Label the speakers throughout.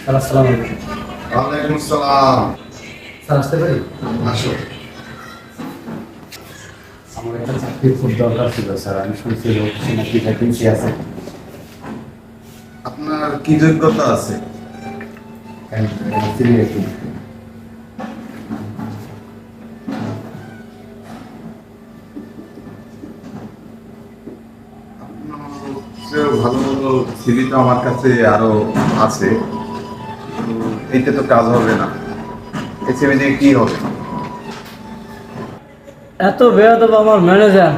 Speaker 1: Sir আসসালামু আলাইকুম।
Speaker 2: ওয়ালাইকুম আসসালাম।
Speaker 1: স্যার আসতে পারি?
Speaker 2: আসো।
Speaker 1: আমার একটা চাকরির খুব দরকার ছিল স্যার। আমি শুনছি নাকি ভ্যাকেন্সি আছে।
Speaker 2: আপনার কি যোগ্যতা আছে? ভালো ভালো সিভি তো আমার কাছে আরো আছে, এইটা তো কাজ হবে না। এই সিভি দিয়ে কি হবে?
Speaker 3: এত বেয়াদব আমার ম্যানেজার।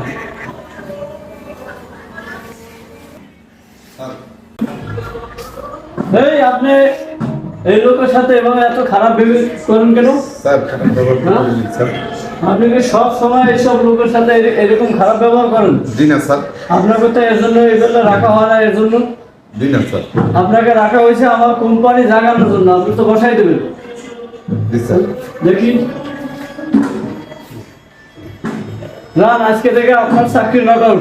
Speaker 3: এই আপনি এই লোকের সাথে এভাবে এত খারাপ ব্যবহার করেন কেন?
Speaker 2: স্যার খারাপ ব্যবহার করিনি স্যার।
Speaker 3: আপনি কি সব সময় এইসব লোকের সাথে এরকম খারাপ ব্যবহার করেন?
Speaker 2: জি না স্যার।
Speaker 3: আপনাকে তো এর জন্য এই বেলা রাখা হয় না। এর জন্য
Speaker 2: জি না স্যার।
Speaker 3: আপনাকে রাখা হয়েছে আমার কোম্পানি জাগানোর জন্য। আপনি তো বসাই দেবেন।
Speaker 2: জি স্যার।
Speaker 3: দেখি রান, আজকে থেকে আপনার চাকরি নট আউট।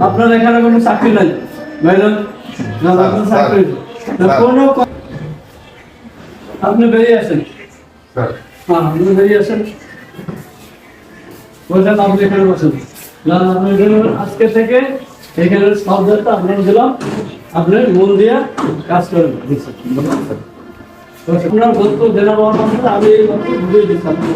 Speaker 3: আপনার এখানে কোনো চাকরি নাই ভাইজান। না আপনার চাকরি না কোনো। আপনি বেরিয়ে আসেন।
Speaker 2: স্যার
Speaker 3: হ্যাঁ, আপনি বেরিয়ে আসেন। বলছেন আপনি এখানে বসেন। না আপনি আজকে থেকে এখানে সব দায়িত্ব আপনার দিলাম। আপনি মন দিয়ে কাজ করেন। আপনার বস্তু দেনা পাওয়ার আমি এই বুঝিয়ে দিচ্ছি আপনার।